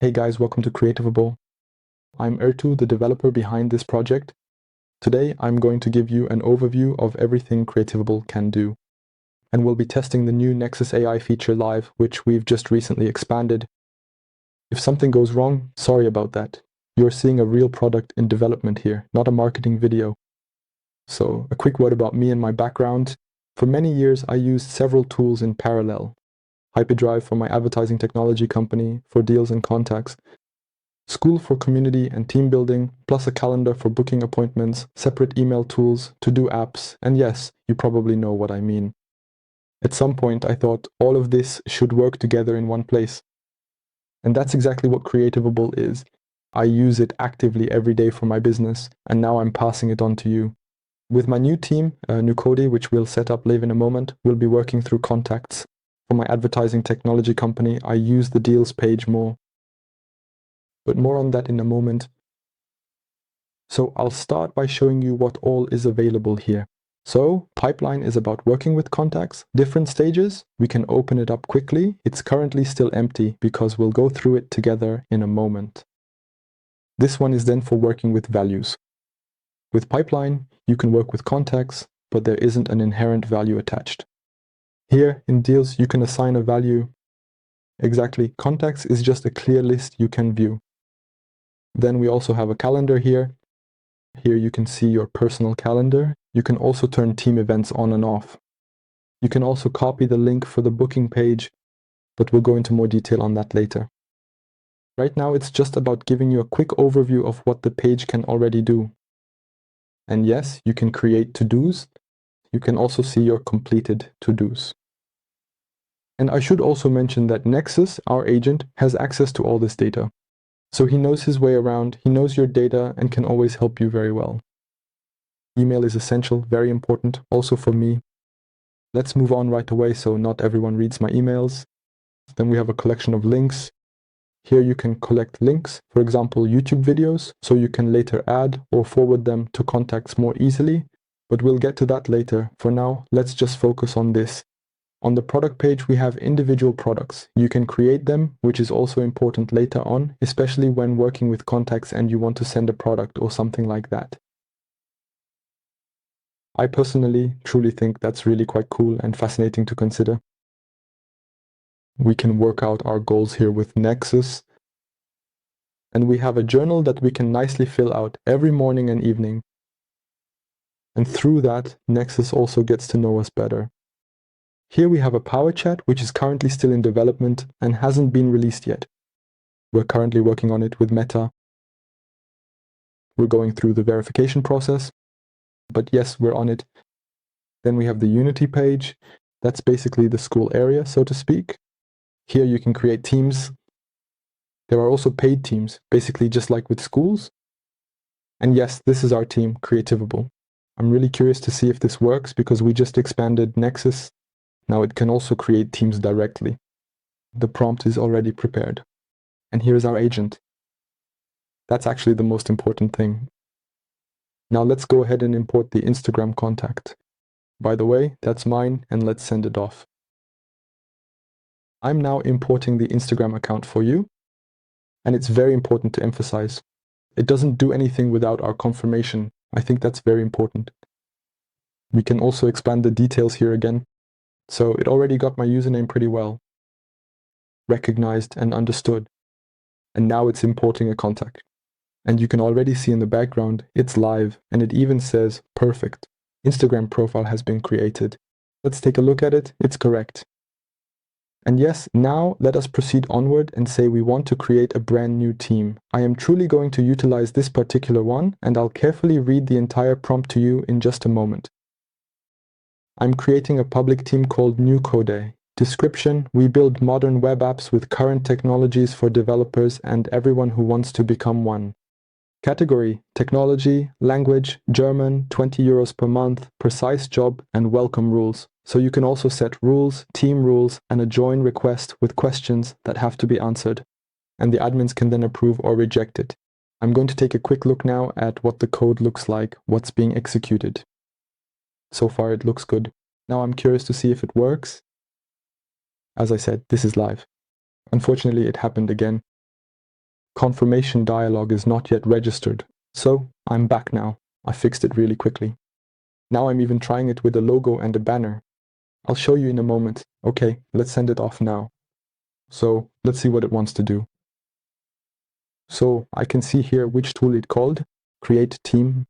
Hey guys, welcome to Creativable. I'm Ertu, the developer behind this project. Today, I'm going to give you an overview of everything Creativable can do. And we'll be testing the new Nexus AI feature live, which we've just recently expanded. If something goes wrong, sorry about that. You're seeing a real product in development here, not a marketing video. So, a quick word about me and my background. For many years, I used several tools in parallel. Pipedrive for my advertising technology company for deals and contacts, School for community and team building, plus a calendar for booking appointments, separate email tools, to-do apps, and yes, you probably know what I mean. At some point, I thought all of this should work together in one place. And that's exactly what Creativable is. I use it actively every day for my business, and now I'm passing it on to you. With my new team, Nucode, which we'll set up live in a moment, we'll be working through contacts. For my advertising technology company, I use the deals page more. But more on that in a moment. So I'll start by showing you what all is available here. So pipeline is about working with contacts, different stages. We can open it up quickly. It's currently still empty because we'll go through it together in a moment. This one is then for working with values. With pipeline, you can work with contacts, but there isn't an inherent value attached. Here in deals, you can assign a value. Exactly, contacts is just a clear list you can view. Then we also have a calendar here. Here you can see your personal calendar. You can also turn team events on and off. You can also copy the link for the booking page, but we'll go into more detail on that later. Right now, it's just about giving you a quick overview of what the page can already do. And yes, you can create to-dos. You can also see your completed to-dos. And I should also mention that Nexus, our agent, has access to all this data. So he knows his way around, he knows your data, and can always help you very well. Email is essential, very important, also for me. Let's move on right away so not everyone reads my emails. Then we have a collection of links. Here you can collect links, for example, YouTube videos, so you can later add or forward them to contacts more easily. But we'll get to that later. For now, let's just focus on this. On the product page, we have individual products. You can create them, which is also important later on, especially when working with contacts and you want to send a product or something like that. I personally truly think that's really quite cool and fascinating to consider. We can work out our goals here with Nexus. And we have a journal that we can nicely fill out every morning and evening. And through that, Nexus also gets to know us better. Here we have a Power Chat, which is currently still in development and hasn't been released yet. We're currently working on it with Meta. We're going through the verification process, but yes, we're on it. Then we have the Unity page. That's basically the school area, so to speak. Here you can create teams. There are also paid teams, basically just like with schools. And yes, this is our team, Creativable. I'm really curious to see if this works because we just expanded Nexus. Now it can also create teams directly. The prompt is already prepared. And here's our agent. That's actually the most important thing. Now let's go ahead and import the Instagram contact. By the way, that's mine, and let's send it off. I'm now importing the Instagram account for you. And it's very important to emphasize. It doesn't do anything without our confirmation. I think that's very important. We can also expand the details here again. So it already got my username pretty well, recognized and understood. And now it's importing a contact. And you can already see in the background, it's live, and it even says, perfect. Instagram profile has been created. Let's take a look at it. It's correct. And yes, now let us proceed onward and say we want to create a brand new team. I am truly going to utilize this particular one, and I'll carefully read the entire prompt to you in just a moment. I'm creating a public team called Nucode. Description: we build modern web apps with current technologies for developers and everyone who wants to become one. Category: technology, language, German, 20 euros per month, precise job, and welcome rules. So you can also set rules, team rules, and a join request with questions that have to be answered. And the admins can then approve or reject it. I'm going to take a quick look now at what the code looks like, what's being executed. So far it looks good. Now I'm curious to see if it works. As I said, this is live. Unfortunately, it happened again. Confirmation dialog is not yet registered. So I'm back now. I fixed it really quickly. Now I'm even trying it with a logo and a banner. I'll show you in a moment. Okay, let's send it off now. So let's see what it wants to do. So I can see here which tool it called, Create Team.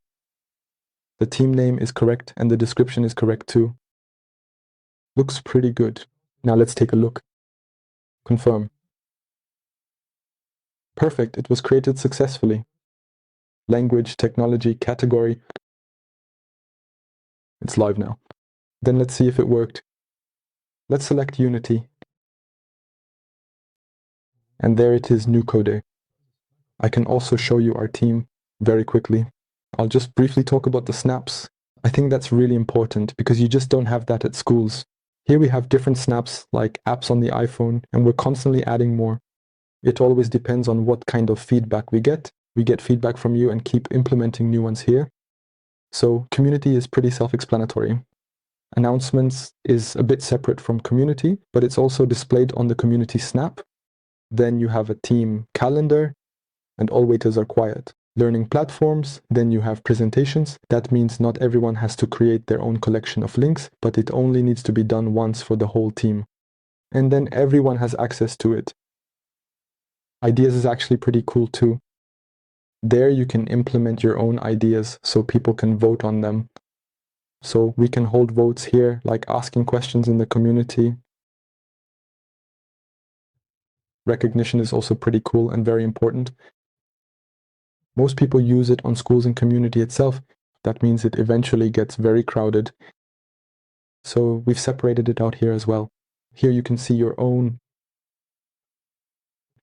The team name is correct and the description is correct too. Looks pretty good. Now let's take a look. Confirm. Perfect, it was created successfully. Language, technology, category. It's live now. Then let's see if it worked. Let's select Unity. And there it is, new code. I can also show you our team very quickly. I'll just briefly talk about the snaps. I think that's really important because you just don't have that at schools. Here we have different snaps like apps on the iPhone, and we're constantly adding more. It always depends on what kind of feedback we get. We get feedback from you and keep implementing new ones here. So community is pretty self-explanatory. Announcements is a bit separate from community, but it's also displayed on the community snap. Then you have a team calendar, and all waiters are quiet. Learning platforms, then you have presentations. That means not everyone has to create their own collection of links, but it only needs to be done once for the whole team. And then everyone has access to it. Ideas is actually pretty cool too. There you can implement your own ideas so people can vote on them. So we can hold votes here, like asking questions in the community. Recognition is also pretty cool and very important. Most people use it on schools and community itself. That means it eventually gets very crowded. So we've separated it out here as well. Here you can see your own.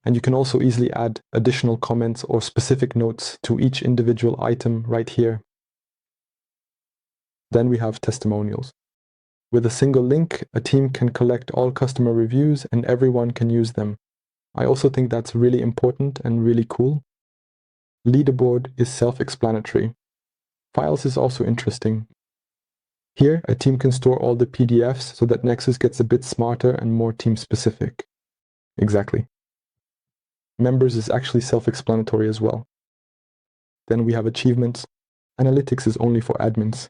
And you can also easily add additional comments or specific notes to each individual item right here. Then we have testimonials. With a single link, a team can collect all customer reviews and everyone can use them. I also think that's really important and really cool. Leaderboard is self-explanatory. Files is also interesting. Here, a team can store all the PDFs so that Nexus gets a bit smarter and more team-specific. Exactly. Members is actually self-explanatory as well. Then we have achievements. Analytics is only for admins.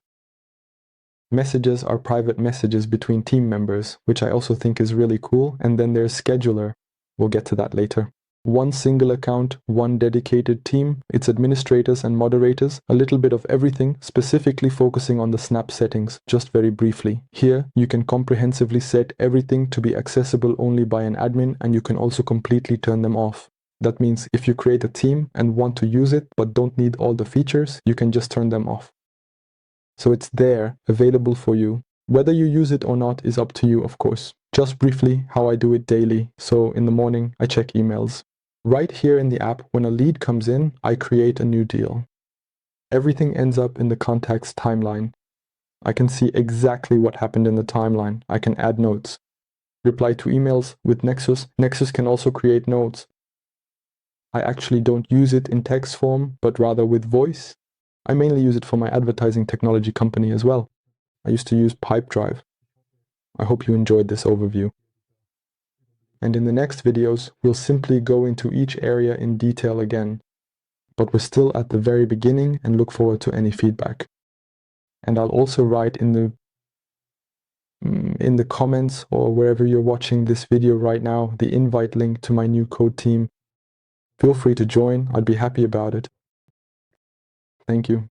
Messages are private messages between team members, which I also think is really cool. And then there's scheduler. We'll get to that later. One single account, one dedicated team, its administrators and moderators, a little bit of everything, specifically focusing on the snap settings, just very briefly. Here, you can comprehensively set everything to be accessible only by an admin, and you can also completely turn them off. That means if you create a team and want to use it, but don't need all the features, you can just turn them off. So it's there, available for you. Whether you use it or not is up to you, of course. Just briefly, how I do it daily. So in the morning, I check emails. Right here in the app, when a lead comes in, I create a new deal. Everything ends up in the contacts timeline. I can see exactly what happened in the timeline. I can add notes. Reply to emails with Nexus. Nexus can also create notes. I actually don't use it in text form, but rather with voice. I mainly use it for my advertising technology company as well. I used to use Pipedrive. I hope you enjoyed this overview. And in the next videos, we'll simply go into each area in detail again. But we're still at the very beginning and look forward to any feedback. And I'll also write in the comments or wherever you're watching this video right now, the invite link to my new code team. Feel free to join. I'd be happy about it. Thank you.